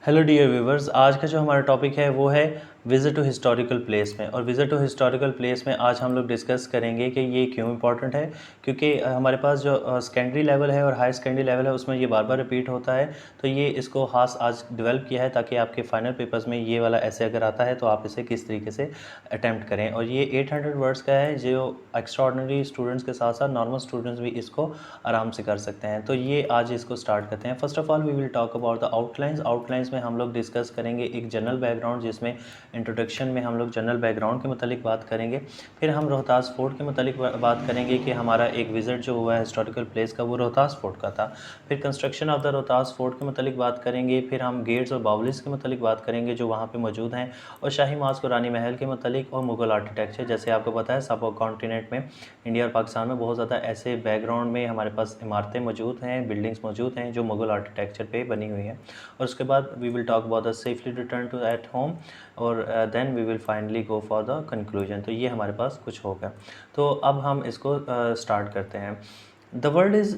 Hello dear viewers, आज का जो हमारा टॉपिक है वो है विज़िट टू हिस्टोरिकल प्लेस में। और विज़िट टू हिस्टोरिकल प्लेस में आज हम लोग डिस्कस करेंगे कि ये क्यों इम्पॉर्टेंट है। क्योंकि हमारे पास जो सेकेंडरी लेवल है और हाई सेकेंडरी लेवल है उसमें ये बार बार रिपीट होता है। तो ये इसको खास आज डेवलप किया है ताकि आपके फाइनल पेपर्स में ये वाला ऐसे अगर आता है तो आप इसे किस तरीके से अटैम्प्ट करें। और ये 800 वर्ड्स का है जो एक्स्ट्रा ऑर्डिनरी स्टूडेंट्स के साथ साथ नॉर्मल स्टूडेंट्स भी इसको आराम से कर सकते हैं। तो ये आज इसको स्टार्ट करते हैं। First of all we will talk about the outlines में हम लोग डिस्कस करेंगे एक जनरल बैकग्राउंड, जिसमें इंट्रोडक्शन में हम लोग जनरल बैकग्राउंड के मतलब बात करेंगे। फिर हम रोहतास फोर्ट के मतलब बात करेंगे कि हमारा एक विज़िट जो हुआ है हिस्टोरिकल प्लेस का वो रोहतास फोर्ट का था। फिर construction of the Rohtas fort के मतलब बात करेंगे। फिर हम गेट्स और बावलिस के मतलब बात करेंगे जो वहाँ पे मौजूद हैं, और शाही मास्क और रानी महल के मतलब और मुग़ल आर्किटेक्चर। जैसे आपको पता है सब कॉन्टिनेंट में, इंडिया और पाकिस्तान में बहुत ज़्यादा ऐसे बैकग्राउंड में हमारे पास इमारतें मौजूद हैं, बिल्डिंग्स मौजूद हैं जो मुग़ल आर्किटेक्चर पे बनी हुई हैं। और उसके बाद we will talk about the safely return to at home, और then we will finally go for the conclusion. तो ये हमारे पास कुछ होगा। तो अब हम इसको स्टार्ट करते हैं। The world is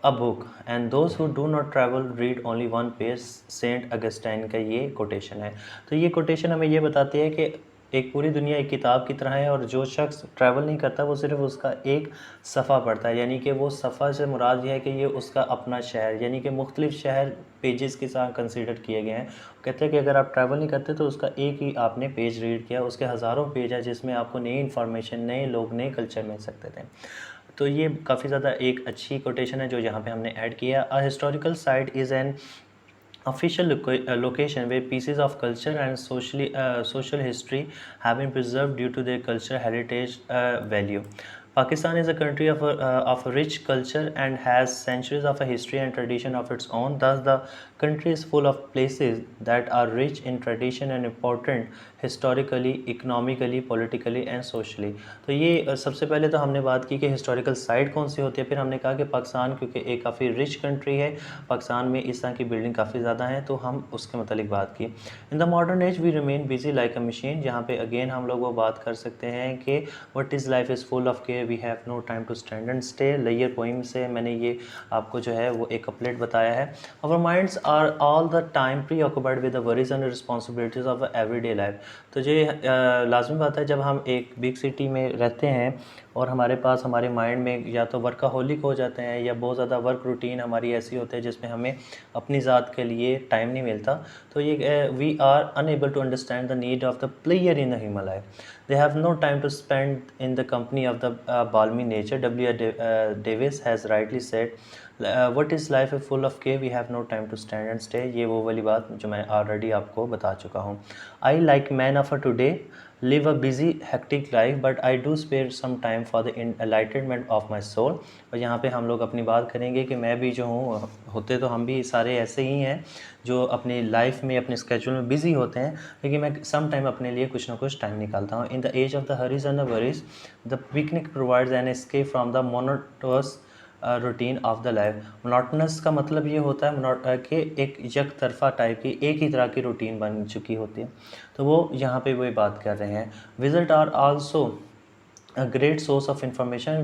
a book and those who do not travel read only one page, Saint Augustine का ये कोटेशन है। तो ये कोटेशन हमें ये बताती है कि एक पूरी दुनिया एक किताब की तरह है, और जो शख्स ट्रैवल नहीं करता वो सिर्फ उसका एक सफ़ा पढ़ता है। यानी कि वो सफ़ा से मुराद ये है कि ये उसका अपना शहर, यानी कि मुख्तलिफ़ शहर पेजेस के साथ कंसीडर किए गए हैं। कहते हैं कि अगर आप ट्रैवल नहीं करते तो उसका एक ही आपने पेज रीड किया, उसके हज़ारों पेज है जिसमें आपको नई इन्फॉर्मेशन, नए लोग, नए कल्चर मिल सकते थे। तो ये काफ़ी ज़्यादा एक अच्छी कोटेशन है जो यहाँ पे हमने ऐड किया। A historical site is an official location where pieces of culture and social history have been preserved due to their cultural heritage value. Pakistan is a country of a rich culture and has centuries of a history and tradition of its own. Thus, the country is full of places that are rich in tradition and important historically, economically, politically and socially. तो ये सबसे पहले तो हमने बात की कि historical site कौन सी होती है। फिर हमने कहा कि पाकिस्तान क्योंकि एक काफ़ी रिच कंट्री है, पाकिस्तान में इस तरह की बिल्डिंग काफ़ी ज़्यादा हैं, तो हम उसके मतलब बात की। In the modern age we remain busy like a machine, जहाँ पे अगेन हम लोग वो बात कर सकते हैं कि what is life is full of care, we have no time to stand and stay. लेयर पोइम से मैंने ये आपको जो है वो एक कपलेट बताया है। Our minds are all the time preoccupied with the worries and responsibilities of everyday life. तो ये लाजमी बात है, जब हम एक बिग सिटी में रहते हैं और हमारे पास हमारे माइंड में या तो वर्काहोलिक हो जाते हैं या बहुत ज़्यादा वर्क रूटीन हमारी ऐसी होती है जिसमें हमें अपनी ज़ात के लिए टाइम नहीं मिलता। तो ये we are unable to understand the need of the प्लेयर in the human life. They have no time to spend in the company of the balmy nature. Davis has rightly said, what is life is full of care, we have no time to stand and stay। ये वो वाली बात जो मैं already आपको बता चुका हूँ। I like man of a today live a busy hectic life but I do spare some time for the enlightenment of my soul। और यहाँ पे हम लोग अपनी बात करेंगे कि मैं भी जो हूँ, होते तो हम भी सारे ऐसे ही हैं जो अपनी लाइफ में अपने स्केड्यूल में बिज़ी होते हैं, लेकिन मैं सम टाइम अपने लिए कुछ ना कुछ टाइम निकालता हूँ। In the age of the hurries and the worries the picnic provides an escape from the monotonous routine of the life. Monotonous का मतलब ये होता है कि एक यक तरफा टाइप की एक ही तरह की रूटीन बन चुकी होती है। तो वो यहाँ पे वही बात कर रहे हैं। Visit are also a great source of information.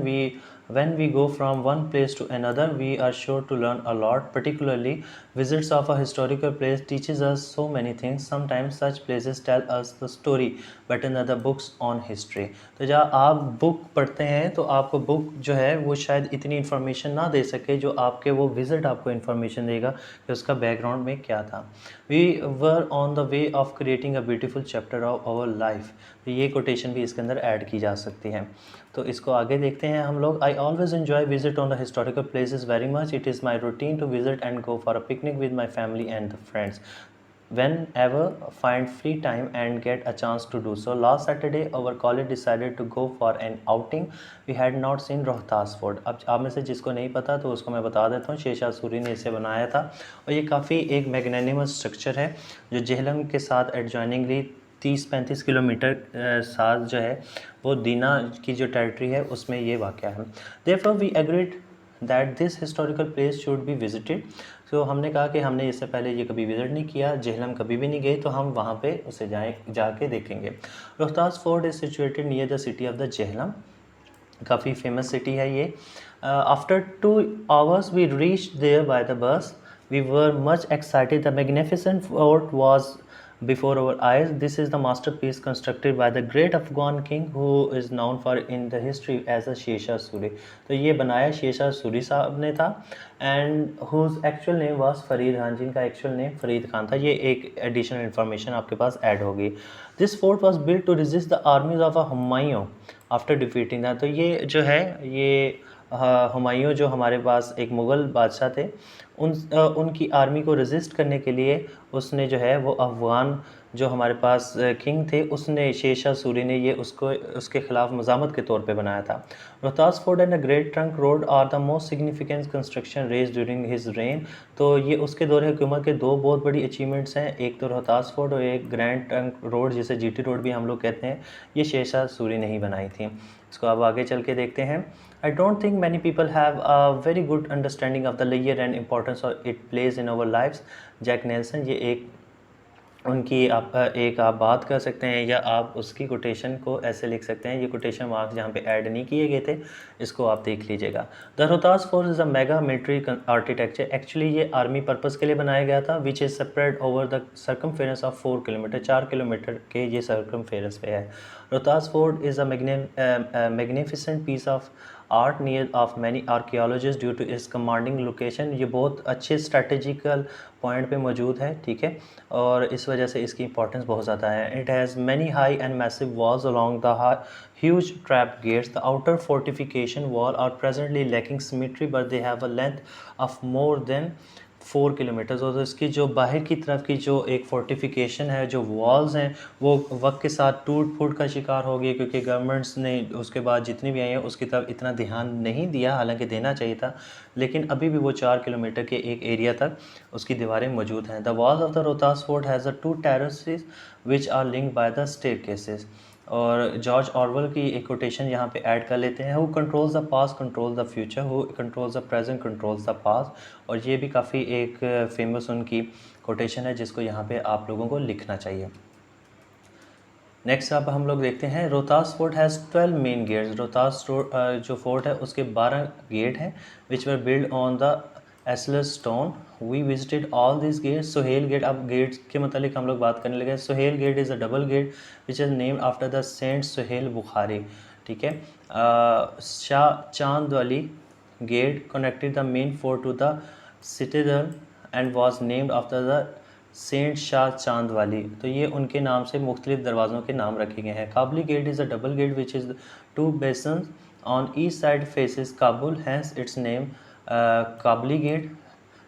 When we go from one place to another, we are sure to learn a lot. Particularly, visits of a historical place teaches us so many things. Sometimes such places tell us the story better than the books on history। तो जब आप book पढ़ते हैं तो आपको book जो है वो शायद इतनी इन्फॉर्मेशन ना दे सके जो आपके वो विज़िट आपको इन्फॉर्मेशन देगा कि उसका बैकग्राउंड में क्या था। We were on the way of creating a beautiful chapter of our life. तो ये कोटेशन भी इसके अंदर ऐड की जा सकती है। तो इसको आगे देखते हैं हम लोग। I always enjoy visit on the historical places very much. It is my routine to visit and go for a picnic with my family and the friends whenever find free time and get a chance to do so. Last Saturday our college decided to go for an outing. We had not seen Rohtas fort. अब आप में से जिसको नहीं पता तो उसको मैं बता देता हूँ, शेरशाह सूरी ने इसे बनाया था, और ये काफ़ी एक मैग्नेनिमस स्ट्रक्चर है जो जेहलम के साथ एडजॉइनिंगली 30-35 किलोमीटर साथ जो है वो दीना की जो टेरिटरी है उसमें ये वाक़ है। Therefore we agreed that this historical place should be visited. तो हमने कहा कि हमने इससे पहले ये कभी विज़िट नहीं किया, जेहलम कभी भी नहीं गए, तो हम वहाँ पे उसे जाके देखेंगे। Rohtas fort is situated near the city of the Jhelum. काफ़ी फेमस सिटी है ये। After 2 hours we reach there by the bus. We were much excited. The magnificent fort was before our eyes. This is the masterpiece constructed by the great Afghan king who is known for in the history as a Sher Shah Suri. तो ये बनाया शेरशाह सूरी साहब ने था and whose actual name was Farid Khan, जिनका actual name Farid Khan था. ये एक additional information आपके पास add होगी. This fort was built to resist the armies of Humayun after defeating that. तो ये जो है ये हुमायूं जो हमारे पास एक मुग़ल बादशाह थे, उनकी आर्मी को रेजिस्ट करने के लिए उसने जो है वो अफ़गान जो हमारे पास किंग थे, उसने शेरशाह सूरी ने ये उसको उसके ख़िलाफ़ मज़ामत के तौर पे बनाया था. Rohtas fort and the great trunk road are the most significant construction raise during his reign. तो ये उसके दौर हुकूमत के दो बहुत बड़ी अचीवमेंट्स हैं, एक तो रोहतास फोर्ट और एक ग्रैंड ट्रंक रोड जिसे जीटी रोड भी हम लोग कहते हैं. ये शेरशाह सूरी ने ही बनाई थी. इसको अब आगे चल के देखते हैं. I don't think many people have a very good understanding of the layer and importance it plays in our lives. Jack Nelson, ये एक उनकी आप बात कर सकते हैं या आप उसकी कोटेशन को ऐसे लिख सकते हैं. ये कोटेशन मार्क्स जहाँ पे ऐड नहीं किए गए थे, इसको आप देख लीजिएगा. The Rohtas fort is a mega military architecture. Actually ये आर्मी पर्पज़ के लिए बनाया गया था, which is spread over the circumference of 4 kilometre. 4 kilometre के ये सर्कमफेरेंस पे है. Rohtas fort is a magnificent piece of art near of many archaeologist due to its commanding location. ये बहुत अच्छे स्ट्रेटेजिकल पॉइंट पे मौजूद है, ठीक है, और इस वजह से इसकी इंपॉर्टेंस बहुत ज़्यादा है. It has many high and massive walls along the huge trap gates. The outer fortification wall are presently lacking symmetry, but they have a length of more than 4 kilometres. और इसकी जो बाहर की तरफ की जो एक फोर्टिफिकेशन है, जो वॉल्स हैं, वो वक्त के साथ टूट फूट का शिकार हो गई, क्योंकि गवर्नमेंट्स ने उसके बाद जितनी भी आई हैं उसकी तरफ इतना ध्यान नहीं दिया, हालांकि देना चाहिए था, लेकिन अभी भी वो 4 किलोमीटर के एक एरिया तक उसकी दीवारें मौजूद हैं. The walls of the Rohtas fort has a 2 terraces which are linked by the staircases. और जॉर्ज ऑरवेल की एक कोटेशन यहाँ पे ऐड कर लेते हैं. Who controls the past controls the future, who controls the present controls the past. और ये भी काफ़ी एक फेमस उनकी कोटेशन है जिसको यहाँ पे आप लोगों को लिखना चाहिए. नेक्स्ट अब हम लोग देखते हैं. Rohtas fort has 12 main gates. Rohtas जो फोर्ट है उसके 12 गेट हैं which were build on the ashlar stone. We visited all this gate. Sohail gate, अब गेट्स के मतलब हम लोग बात करने लगे. Sohail gate is a double gate which is named after the saint Sohail Bukhari, ठीक है. Shah Chand Wali gate connected the main fort to the citizen and was named after the saint Shah Chand Wali. तो ये उनके नाम से मुख्तलिफ दरवाज़ों के नाम रखे गए हैं. Kabuli gate is a double gate which is 2 basin on east side faces Kabul, hence its name Kabuli gate.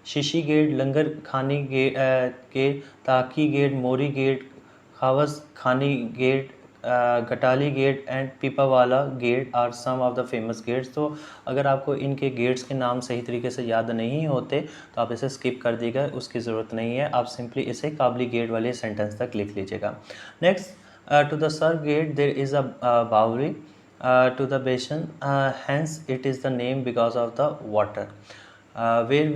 Shishi gate, Langar Khani gate, Talaqi gate, Mori gate, Khawas Khani gate, Gatali gate and Pipawala gate are some of the famous gates. तो अगर आपको इनके गेट्स के नाम सही तरीके से याद नहीं होते तो आप इसे स्किप कर दीजिएगा, उसकी ज़रूरत नहीं है. आप सिंपली इसे काबली गेट वाले सेंटेंस तक लिख लीजिएगा. Next, to the Sar gate there is a baori to the basin, hence it is the name because of the water. where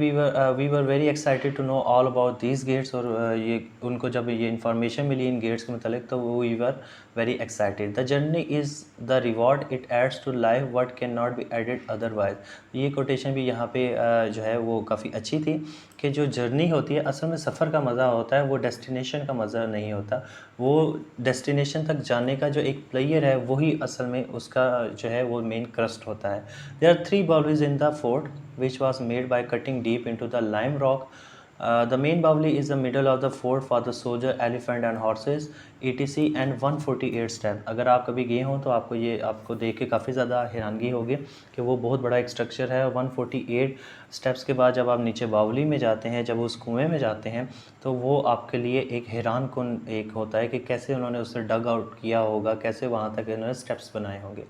we were very excited to know all about these gates. और ये उनको जब ये information मिली इन gates के मतलब तो we were very excited. The journey is the reward, it adds to life what cannot be added otherwise. ये quotation भी यहाँ पे जो है वो काफ़ी अच्छी थी कि जो जर्नी होती है असल में सफ़र का मज़ा होता है, वो डेस्टिनेशन का मज़ा नहीं होता. वो डेस्टिनेशन तक जाने का जो एक प्लेयर है वही असल में उसका जो है वो मेन क्रस्ट होता है. There are 3 bowlies in the fort which was made by cutting deep into the lime rock. The main Bawli is the middle of the fort for the soldier, elephant and horses, etc. and 148 step. अगर आप कभी गए हों तो आपको देख के काफ़ी ज़्यादा हैरानगी होगी कि वो बहुत बड़ा एक स्ट्रक्चर है. 148 स्टेप्स के बाद जब आप नीचे बावली में जाते हैं, जब उस कुएं में जाते हैं, तो वो आपके लिए एक हैरान कुन एक होता है कि कैसे उन्होंने उसे डग आउट किया होगा, कैसे वहाँ तक उन्होंने स्टेप्स बनाए होंगे.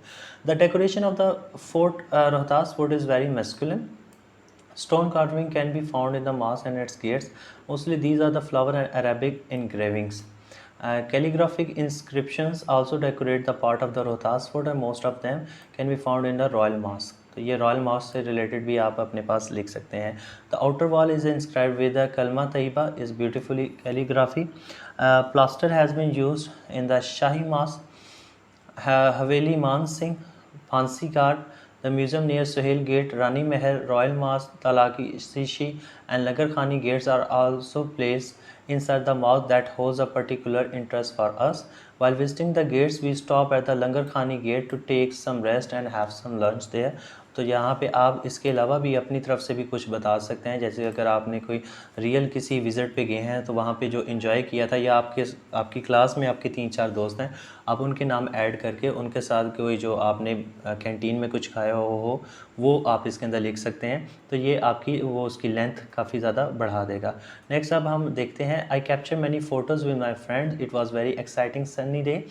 The decoration of the fort Rohtas fort is very masculine. Stone carving can be found in the mosque and its gates. Mostly these are the flower and Arabic engravings. Calligraphic inscriptions also decorate the part of the Rohtas fort and most of them can be found in the Royal Mosque. तो ये royal mask से related भी आप अपने पास लिख सकते हैं. The outer wall is inscribed with the Kalma Tayyaba is beautifully calligraphy. Plaster has been used in the Shahi mosque, Haveli Man Singh, फांसी घाट. The museum near Suhail Gate, Rani Mahal, Royal Mask, Talaki Shishi and Langar Khani gates are also placed inside the mosque that holds a particular interest for us. While visiting the gates, we stop at the Langar Khani gate to take some rest and have some lunch there. तो यहाँ पे आप इसके अलावा भी अपनी तरफ से भी कुछ बता सकते हैं, जैसे अगर आपने कोई रियल किसी विज़िट पे गए हैं तो वहाँ पे जो एंजॉय किया था, या आपकी क्लास में आपके 3-4 दोस्त हैं, आप उनके नाम ऐड करके उनके साथ कोई जो आपने कैंटीन में कुछ खाया हो वो आप इसके अंदर लिख सकते हैं। तो ये आपकी वो उसकी लेंथ काफ़ी ज़्यादा बढ़ा देगा। नेक्स्ट अब हम देखते हैं, आई capture many photos with my friends, it was very exciting sunny day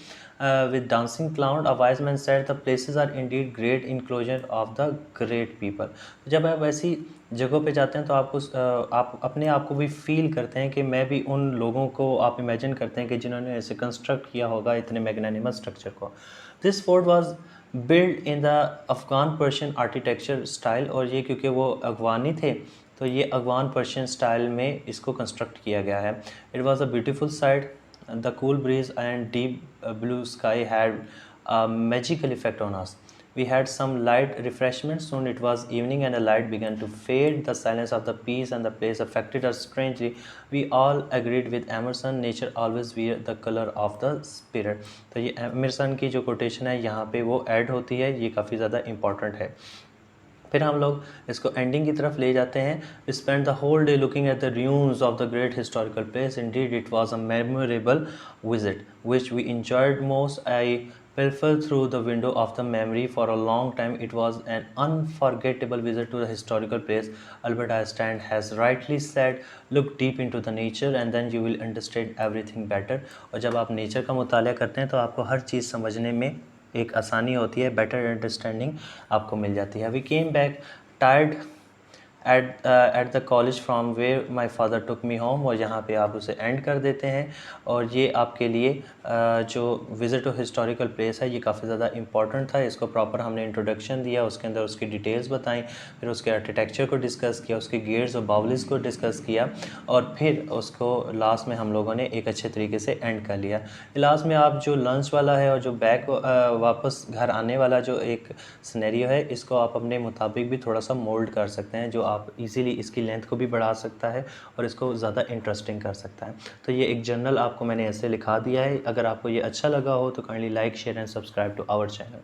with dancing cloud. A wise man said the places are indeed great enclosure of the great people. जब आप ऐसी जगहों पे जाते हैं तो आप अपने आप को भी फील करते हैं कि मैं भी उन लोगों को आप इमेजिन करते हैं कि जिन्होंने ऐसे कंस्ट्रक्ट किया होगा इतने मैग्नानिमस स्ट्रक्चर को। This fort was build in the Afghan Persian architecture style, और ये क्योंकि वो अफ़गानी थे तो ये अफ़गान पर्शियन स्टाइल में इसको कंस्ट्रक्ट किया गया है। It was a beautiful sight. The cool breeze and deep blue sky had a magical effect on us. We had some light refreshments. Soon it was evening and the light began to fade. The silence of the peace and the place affected us strangely. We all agreed with Emerson, nature always wears the color of the spirit. तो ये Emerson की जो quotation है यहाँ पे वो add होती है, ये काफ़ी ज़्यादा इम्पॉर्टेंट है। फिर हम लोग इसको एंडिंग की तरफ ले जाते हैं. We spend the whole day looking at the ruins of the great historical place. Indeed it was a memorable visit which we enjoyed most. I pilfered through the window of the memory for a long time. It was an unforgettable visit to the historical place. Albert Einstein has rightly said, look deep into the nature and then you will understand everything better. और जब आप nature का मुताला करते हैं तो आपको हर चीज़ समझने में एक आसानी होती है, बेटर अंडरस्टैंडिंग आपको मिल जाती है. We came back tired at the college from where my father took me home, और यहाँ पे आप उसे एंड कर देते हैं. और ये आपके लिए जो विज़िट टू हिस्टोरिकल प्लेस है ये काफ़ी ज़्यादा इंपॉर्टेंट था. इसको प्रॉपर हमने इंट्रोडक्शन दिया, उसके अंदर उसकी डिटेल्स बताई, फिर उसके आर्किटेक्चर को डिस्कस किया, उसके गेट्स और बाउलिस को डिस्कस किया, और फिर उसको लास्ट में हम लोगों ने एक अच्छे तरीके से एंड कर लिया. लास्ट में आप जो लंच वाला है और जो बैक वापस घर आने वाला जो एक सिनेरियो है, इसको आप अपने मुताबिक भी थोड़ा सा मोल्ड कर सकते हैं, जो आप इजीली इसकी लेंथ को भी बढ़ा सकता है और इसको ज़्यादा इंटरेस्टिंग कर सकता है. तो ये एक जर्नल आपको मैंने ऐसे लिखा दिया है. अगर आपको ये अच्छा लगा हो तो kindly like, share and subscribe to our channel.